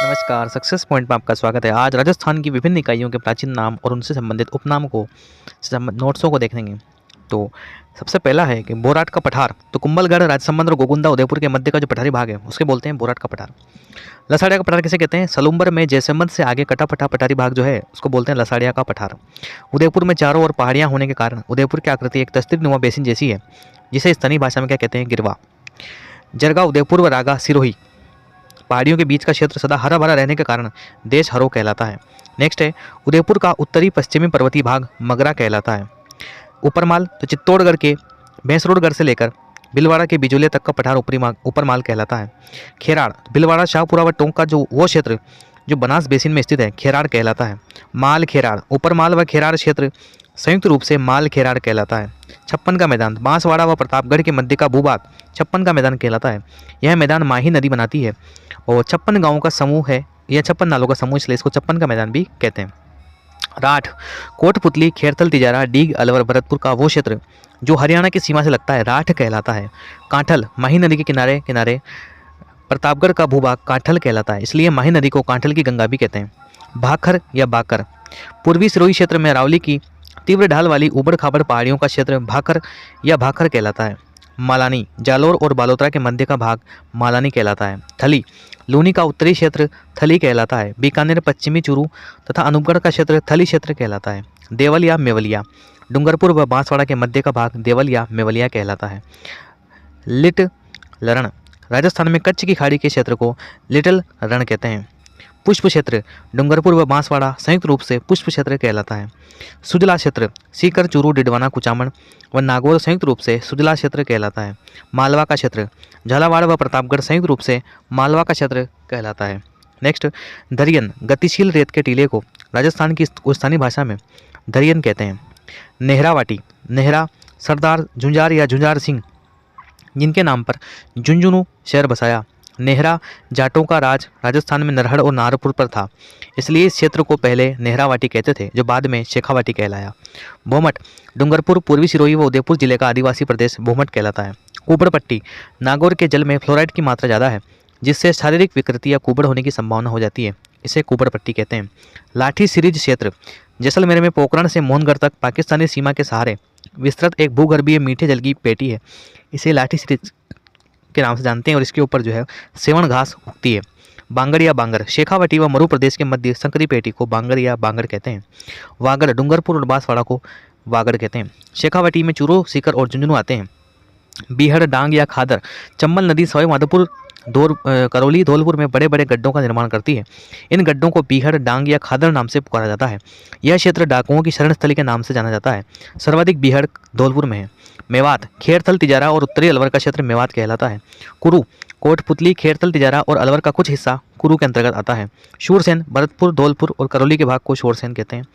नमस्कार, success point में आपका स्वागत है। आज राजस्थान की विभिन्न इकाइयों के प्राचीन नाम और उनसे संबंधित उपनाम को नोट्सों को देखेंगे। तो सबसे पहला है कि बोराट का पठार। तो कुंभलगढ़, राजसमंद और गोगुंदा उदयपुर के मध्य का जो पठारी भाग है उसके बोलते हैं बोराट का पठार। लसाड़िया का पठार किसे कहते हैं? सलुम्बर में जयसमंद से आगे कटा पठा पठारी भाग जो है उसको बोलते हैं लसाड़िया का पठार। उदयपुर में चारों ओर पहाड़ियाँ होने के कारण उदयपुर की आकृति एक तस्तीर नुमा बेसिन जैसी है, जिसे स्थानीय भाषा में क्या कहते हैं? गिरवा। जरगा, उदयपुर व रागा, सिरोही। पहाड़ियों के बीच का क्षेत्र सदा हरा भरा रहने के कारण देश हरो कहलाता है। नेक्स्ट है उदयपुर का उत्तरी पश्चिमी पर्वतीय भाग मगरा कहलाता है। ऊपरमाल, तो चित्तौड़गढ़ के भैंसरोडगढ़ से लेकर भीलवाड़ा के बिजोलिया तक का पठार ऊपरमाल कहलाता है। खेराड़, भीलवाड़ा, शाहपुरा व टोंक का वो क्षेत्र जो बनास बेसिन में स्थित है खेराड़ कहलाता है। माल खेराड़, ऊपरमाल व खेराड़ क्षेत्र संयुक्त रूप से माल खेराड़ कहलाता है। छप्पन का मैदान, बांसवाड़ा व प्रतापगढ़ के मध्य का भूभाग छप्पन का मैदान कहलाता है। यह मैदान माही नदी बनाती है और 56 गांवों का समूह है, यह 56 नालों का समूह, इसलिए इसको 56 का मैदान भी कहते हैं। राठ, कोटपुतली, खेरथल, तिजारा, डीग, अलवर, भरतपुर का वो क्षेत्र जो हरियाणा की सीमा से लगता है राठ कहलाता है। कांठल, माही नदी के किनारे किनारे प्रतापगढ़ का भूभाग कांठल कहलाता है, इसलिए माही नदी को कांठल की गंगा भी कहते हैं। भाखर या बाकर, पूर्वी सिरोही क्षेत्र में अरावली की तीव्र ढाल वाली उबड़ खाबड़ पहाड़ियों का क्षेत्र भाकर या भाखर कहलाता है। मालानी, जालोर और बालोतरा के मध्य का भाग मालानी कहलाता है। थली, लूनी का उत्तरी क्षेत्र थली कहलाता है। बीकानेर, पश्चिमी चूरू तथा अनूपगढ़ का क्षेत्र थली क्षेत्र कहलाता है। देवल या मेवलिया, डूंगरपुर व बांसवाड़ा के मध्य का भाग देवल या मेवलिया कहलाता है। लिट लरण, राजस्थान में कच्छ की खाड़ी के क्षेत्र को लिटल रण कहते हैं। पुष्प क्षेत्र, डूंगरपुर व बांसवाड़ा संयुक्त रूप से पुष्प क्षेत्र कहलाता है। सुजला क्षेत्र, सीकर, चूरू, डिडवाना, कुचामन व नागौर संयुक्त रूप से सुजला क्षेत्र कहलाता है। मालवा का क्षेत्र, झालावाड़ व प्रतापगढ़ संयुक्त रूप से मालवा का क्षेत्र कहलाता है। नेक्स्ट, दरियन, गतिशील रेत के टीले को राजस्थान की स्थानीय भाषा में दरियन कहते हैं। नेहरावाटी, नेहरा सरदार झुंझार या झुंझार सिंह जिनके नाम पर झुंझुनू शहर बसाया। नेहरा जाटों का राज राजस्थान में नरहड़ और नारपुर पर था, इसलिए इस क्षेत्र को पहले नेहरावाटी कहते थे, जो बाद में शेखावाटी कहलाया। भोमट, डूंगरपुर, पूर्वी सिरोही व उदयपुर जिले का आदिवासी प्रदेश भोमट कहलाता है। कुबड़ पट्टी, नागौर के जल में फ्लोराइड की मात्रा ज़्यादा है, जिससे शारीरिक विकृति या कुबड़ होने की संभावना हो जाती है, इसे कुबड़ पट्टी कहते हैं। लाठी सीरीज क्षेत्र, जैसलमेर में पोखरण से मोहनगढ़ तक पाकिस्तानी सीमा के सहारे विस्तृत एक भूगर्भीय मीठे जल की पेटी है, इसे लाठी सीरीज के नाम से जानते हैं और इसके ऊपर जो है सेवण घास उगती है। बांगड़ या बांगर, शेखावाटी व मरु प्रदेश के मध्य संकरी पेटी को बांगर या बांगड़ कहते हैं। वागड़, डूंगरपुर और बांसवाड़ा को वागड़ कहते हैं। शेखावाटी में चूरू, सीकर और झुंझुनू आते हैं। बीहड़, डांग या खादर, चंबल नदी सवाई माधोपुर, करौली, धौलपुर में बड़े बड़े गड्ढों का निर्माण करती है। इन गड्ढों को बीहड़, डांग या खादर नाम से पुकारा जाता है। यह क्षेत्र डाकुओं की शरणस्थली के नाम से जाना जाता है। सर्वाधिक बीहड़ धौलपुर में है। मेवात, खेरथल, तिजारा और उत्तरी अलवर का क्षेत्र मेवात कहलाता है। कुरु, कोटपुतली, खेरथल, तिजारा और अलवर का कुछ हिस्सा कुरु के अंतर्गत आता है। शूरसेन, भरतपुर, धौलपुर और करौली के भाग को शूरसेन कहते हैं।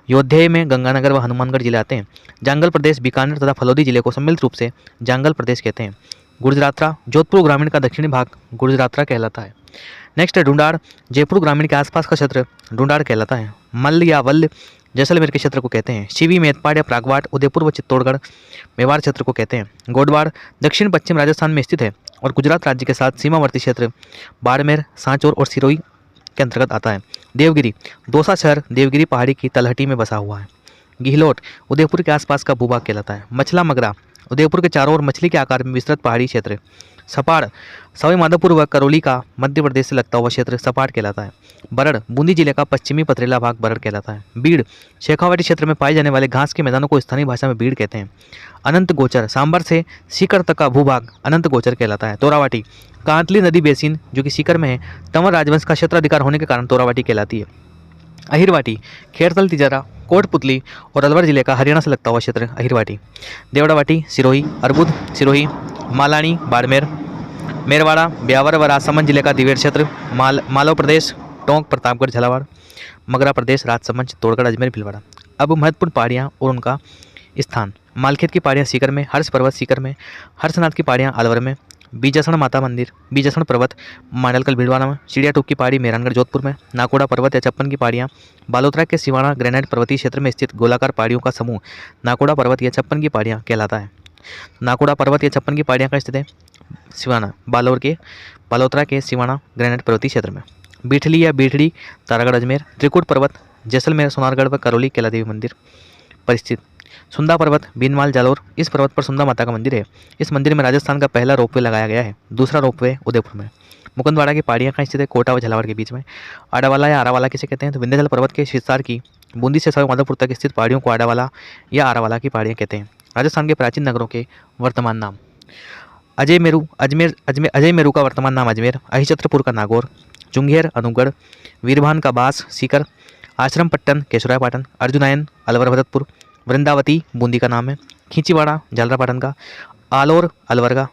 योध्या में गंगानगर व हनुमानगढ़ जिले आते हैं। जांगल प्रदेश, बीकानेर तथा फलोदी जिले को सम्मिलित रूप से जांगल प्रदेश कहते हैं। गुर्जरात्रा, जोधपुर ग्रामीण का दक्षिणी भाग गुर्जरात्रा कहलाता है। नेक्स्ट है ढूंढाड़, जयपुर ग्रामीण के आसपास का क्षेत्र ढूंढाड़ कहलाता है। मल्ल या वल्ल, जैसलमेर के क्षेत्र को कहते हैं। शिवी, मेदपाड़ या प्रागवाट, उदयपुर व चित्तौड़गढ़ मेवाड़ क्षेत्र को कहते हैं। गोडवाड़, दक्षिण पश्चिम राजस्थान में स्थित है और गुजरात राज्य के साथ सीमावर्ती क्षेत्र बाड़मेर, सांचौर और सिरोही के अंतर्गत आता है। देवगिरी, दौसा शहर देवगिरी पहाड़ी की तलहटी में बसा हुआ है। गिहलोट, उदयपुर के आसपास का भूभाग कहलाता है। मछला मगरा, उदयपुर के चारों ओर मछली के आकार में विस्तृत पहाड़ी क्षेत्र। सपाड़, सवाई माधोपुर व करौली का मध्य प्रदेश से लगता हुआ क्षेत्र सपाड़ कहलाता है। बरड़, बूंदी जिले का पश्चिमी पथरीला भाग बरड़ कहलाता है। बीड़, शेखावाटी क्षेत्र में पाए जाने वाले घास के मैदानों को स्थानीय भाषा में बीड़ कहते हैं। अनंत गोचर, सांबर से सीकर तक का भूभाग अनंत गोचर कहलाता है। तोरावाटी, कांतली नदी बेसिन जो कि सीकर में है, तंवर राजवंश का क्षेत्राधिकार होने के कारण तोरावाटी कहलाती है। अहिरवाटी, खेरथल, तिजारा, कोटपुतली और अलवर जिले का हरियाणा से लगता हुआ क्षेत्र अहिरवाटी। देवड़ावाटी, सिरोही, अरबुद, सिरोही, मालानी, बाड़मेर, मेरवाड़ा, ब्यावर व राजसमंद जिले का दिवेर क्षेत्र। मालव प्रदेश, टोंक, प्रतापगढ़, झालावाड़, मगरा प्रदेश, राजसमंद, चित्तौड़गढ़, अजमेर, भीलवाड़ा। अब महत्वपूर्ण पहाड़ियाँ और उनका स्थान। मालखेत की पहाड़ियाँ सीकर में, हर्ष पर्वत सीकर में, हर्षनाथ की पहाड़ियाँ अलवर में, बीजासण माता मंदिर, बीजासण पर्वत मांडलकल भीलवाड़ा में, चिड़िया टूक की पहाड़ी मेहरानगढ़ जोधपुर में, नाकोड़ा पर्वत या छप्पन की पहाड़ियाँ बालोतरा के सिवाना ग्रेनाइट पर्वतीय क्षेत्र में स्थित गोलाकार पहाड़ियों का समूह नाकोड़ा पर्वत या छप्पन की पहाड़ियाँ कहलाता है। नाकोड़ा पर्वत या छप्पन की पहाड़ियाँ का स्थित है सिवाना बालोतरा के सिवाना ग्रेनाइट पर्वतीय क्षेत्र में। बीठली या बीठड़ी तारागढ़ अजमेर। त्रिकुट पर्वत जैसलमेर सोनारगढ़ व करौली कैला देवी मंदिर पर स्थित। सुंदा पर्वत बीनमाल जालौर, इस पर्वत पर सुंदा माता का मंदिर है। इस मंदिर में राजस्थान का पहला रोपवे लगाया गया है। दूसरा रोपवे उदयपुर में। मुकुंदवाड़ा की पहाड़ियाँ कहाँ स्थित है? कोटा व झालावाड़ के बीच में। आडावाला या आरावाला किसे कहते हैं? तो विंध्याचल पर्वत के विस्तार की बूंदी से सवाई माधोपुर तक स्थित पहाड़ियों को आडावाला या आरावाला की पहाड़ियाँ कहते हैं। राजस्थान के प्राचीन नगरों के वर्तमान नाम। अजय मेरू अजमेर अजमेर अजय मेरू का वर्तमान नाम अजमेर। अहिछत्रपुर का नागौर। जुंगेर अनूगढ़। वीरभान का बास सीकर। आश्रम पट्टन केशवरायपाटन। अर्जुनायन अलवर भरतपुर। वृंदावती बूंदी का नाम है। खींचीवाड़ा झालरापाटन का। आलोर अलवर का।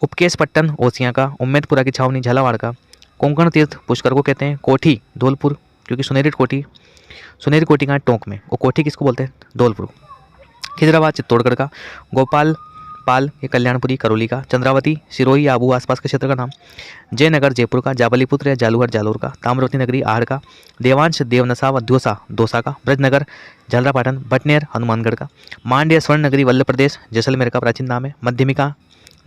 उपकेश पट्टन ओसियाँ का। उम्मेदपुरा की छावनी झालावाड़ का। कोंकण तीर्थ पुष्कर को कहते हैं। कोठी धौलपुर, क्योंकि सुनहरी कोठी का टोंक में, वो कोठी किसको बोलते हैं? धौलपुर। खिजराबाद चित्तौड़गढ़ का। गोपाल पाल ये कल्याणपुरी करौली का। चंद्रावती सिरोही या आबू आसपास के क्षेत्र का नाम। जयनगर जयपुर का। जाबलीपुत्र या जालूहर जालोर का। ताम्रवती नगरी आहड़ का। देवांश देवनसा व द्योसा दौसा का। ब्रजनगर झालरापाटन। भटनेर हनुमानगढ़ का। मांड्य स्वर्ण नगरी वल्लभ प्रदेश जैसलमेर का प्राचीन नाम है। मध्यमिका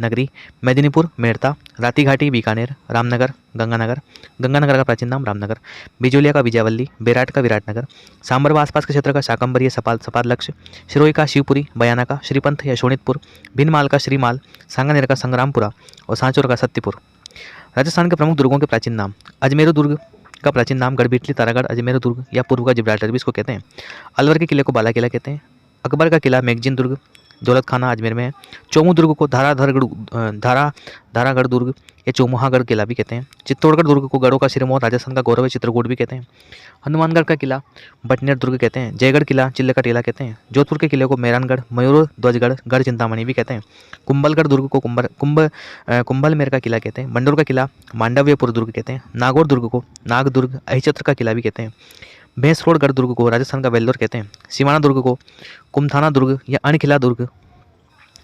नगरी मेदिनीपुर मेड़ता। रातीघाटी बीकानेर। रामनगर गंगानगर का प्राचीन नाम रामनगर। बिजोलिया का विजयवल्ली। बेराट का विराटनगर। सांबर व आसपास के क्षेत्र का शाकंभरी सपाद लक्ष्य। सिरोही का शिवपुरी। बयाना का श्रीपंथ या शोणितपुर। भिनमाल का श्रीमाल। सांगानेर का संग्रामपुरा और सांचौर का सत्यपुर। राजस्थान के प्रमुख दुर्गों के प्राचीन नाम। अजमेरू दुर्ग का प्राचीन नाम गढ़बीटली तारागढ़ अजमेरू दुर्ग या पूर्व का जिब्राल्टर भी इसको कहते हैं। अलवर के किले को बाला किला कहते हैं। अकबर का किला मैगजीन दुर्ग दौलत खाना अजमेर में है। चोमू दुर्ग को धारागढ़ दुर्ग या चोमुहागढ़ किला भी कहते हैं। चित्तौड़गढ़ दुर्ग को गढ़ों का सिरमौर राजस्थान का गौरव चित्रकूट भी कहते हैं। हनुमानगढ़ का किला बटनेर दुर्ग कहते हैं। जयगढ़ किला चिल्ले का टीला कहते हैं। जोधपुर के किले को मेहरानगढ़ मयूर ध्वजगढ़ गढ़ चिंतामणि भी कहते हैं। कुंभलगढ़ दुर्ग को कुंभलमेर का किला कहते हैं। मंडोर का किला मांडव्यपुर दुर्ग कहते हैं। नागौर दुर्ग को नाग दुर्ग अहिछत्र का किला भी कहते हैं। भैंसरोडगढ़ दुर्ग को राजस्थान का वेल्लोर कहते हैं। सिवाना दुर्ग को कुमथाना दुर्ग या अनखिला दुर्ग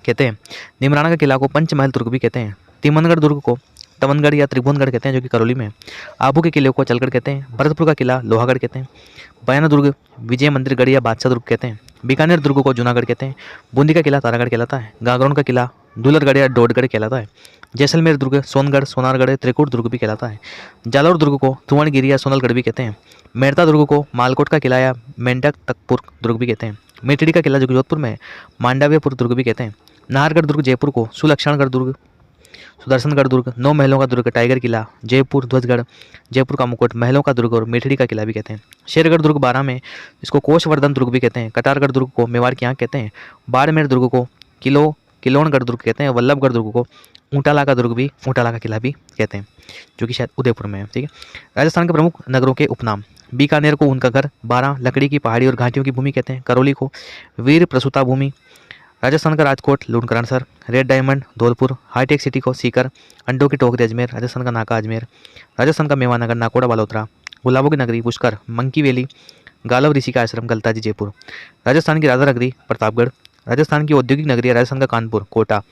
कहते हैं। निमराना का किला को पंचमहल दुर्ग भी कहते हैं। तिमनगढ़ दुर्ग को तमनगढ़ या त्रिभुवनगढ़ कहते हैं, जो कि करौली में है। आबू के किले को चलगढ़ कहते हैं। भरतपुर का किला लोहागढ़ कहते हैं। बयाना दुर्ग विजय मंदिर गढ़ या बादशाह दुर्ग कहते हैं। बीकानेर दुर्ग को जूनागढ़ कहते हैं। बूंदी का किला तारागढ़ कहलाता है। गागरोन का किला दुलरगढ़ या डोडगढ़ कहलाता है। जैसलमेर दुर्ग सोनगढ़ सोनारगढ़ त्रिकुट दुर्ग भी कहलाता है। जालौर दुर्ग को सुवर्णगिरी या सोनलगढ़ भी कहते हैं। मेड़ता दुर्ग को मालकोट का किला या मेंढक तकपुर दुर्ग भी कहते हैं। मेटड़ी का किला जो कि जोधपुर में है मांडव्यपुर दुर्ग भी कहते हैं। नाहरगढ़ दुर्ग जयपुर को सुलक्षणगढ़ दुर्ग सुदर्शनगढ़ दुर्ग 9 महलों का दुर्ग टाइगर किला जयपुर ध्वजगढ़ जयपुर का मुकुट महलों का दुर्ग और मेठड़ी का किला भी कहते हैं। शेरगढ़ दुर्ग 12 में इसको कोशवर्धन दुर्ग भी कहते हैं। कटारगढ़ दुर्ग को मेवाड़ की आंख कहते हैं। बाड़मेर दुर्ग को किलोनगढ़ दुर्ग कहते हैं। वल्लभगढ़ दुर्ग को ऊंटाला का दुर्ग भी ऊंटाला का किला भी कहते हैं, जो कि शायद उदयपुर में है। ठीक है। राजस्थान के प्रमुख नगरों के उपनाम। बीकानेर को उनका घर 12 लकड़ी की पहाड़ी और घाटियों की भूमि कहते हैं। करौली को वीर प्रसूता भूमि। राजस्थान का Rajkot Lunkaransar. Red diamond Dholpur. Hitech city को सीकर। अंडों की टोकरी अजमेर। राजस्थान का नाका अजमेर। राजस्थान का मेवानगर नाकोड़ा बालोतरा। गुलाबों की नगरी पुष्कर मंकी वैली। गालव ऋषि का आश्रम गलताजी जयपुर। राजस्थान की राजा नगरी प्रतापगढ़। राजस्थान की औद्योगिक नगरी राजस्थान का कानपुर कोटा।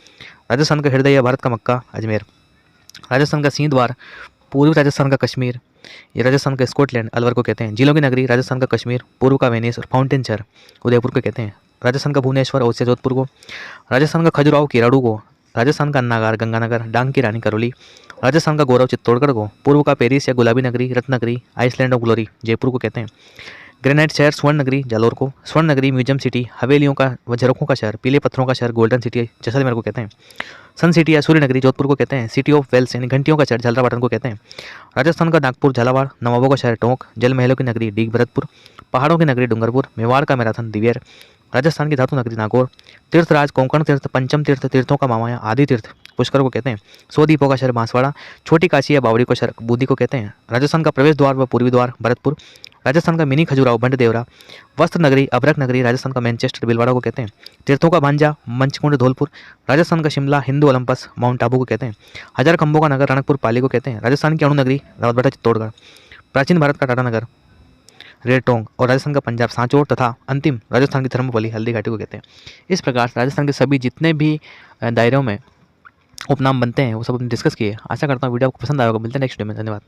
राजस्थान का हृदय या भारत का मक्का अजमेर। राजस्थान का सिंह द्वार पूर्वी राजस्थान का कश्मीर। ये राजस्थान का स्कॉटलैंड अलवर को कहते हैं। जिलों की नगरी राजस्थान का कश्मीर पूर्व का वेनिस और फाउंटेन शहर उदयपुर को कहते हैं। राजस्थान का भुवनेश्वर ओसिया जोधपुर को। राजस्थान का खजुराहो किराड़ू को। राजस्थान का अन्नागार गंगानगर डांग की रानी करौली। राजस्थान का गौरव चित्तौड़गढ़ को। पूर्व का पेरिस या गुलाबी नगरी रत्नगरी आइसलैंड ऑफ ग्लोरी जयपुर को कहते हैं। ग्रेनाइट शहर स्वर्ण नगरी जालौर को। स्वर्ण नगरी म्यूजियम सिटी हवेलियों का व झरोखों का शहर पीले पत्थरों का शहर गोल्डन सिटी जैसलमेर को कहते हैं। सन सिटी या सूर्य नगरी जोधपुर को कहते हैं। सिटी ऑफ वेल्स यानी घंटियों का शहर झालरापाटन को कहते हैं। राजस्थान का नागपुर झालावाड़। नवाबों का शहर टोंक। जल महलों की नगरी डीग भरतपुर। पहाड़ों की नगरी डूंगरपुर। मेवाड़ का मैराथन दिवेर। राजस्थान की धातु नगरी नागौर। तीर्थराज कोंकण तीर्थ पंचम तीर्थ तीर्थों का मामा या आदि तीर्थ पुष्कर को कहते हैं। 100 द्वीपों का शहर बांसवाड़ा। छोटी काशी या बावड़ी को शहर बूंदी को कहते हैं। राजस्थान का प्रवेश द्वार व पूर्वी द्वार भरतपुर। राजस्थान का मिनी खजुराहो बंड देवरा। वस्त्र नगरी अभरक नगरी राजस्थान का मैनचेस्टर भीलवाड़ा को कहते हैं। तीर्थों का भांजा मंचकुंड धौलपुर। राजस्थान का शिमला हिंदू ओलंपस माउंट आबू को कहते हैं। हजार खंभों का नगर रणकपुर पाली को कहते हैं। राजस्थान की अणु नगरी रावतबाड़ा चित्तौड़गढ़। प्राचीन भारत का टाटा नगर रेटोंग और राजस्थान का पंजाब सांचौर तथा अंतिम राजस्थान की धर्मपल्ली हल्दी घाटी को कहते हैं। इस प्रकार से राजस्थान के सभी जितने भी दायरों में उपनाम बनते हैं वो सब हमने डिस्कस किए। आशा करता हूँ वीडियो आपको पसंद आएगा। मिलते हैं नेक्स्ट वीडियो में। धन्यवाद।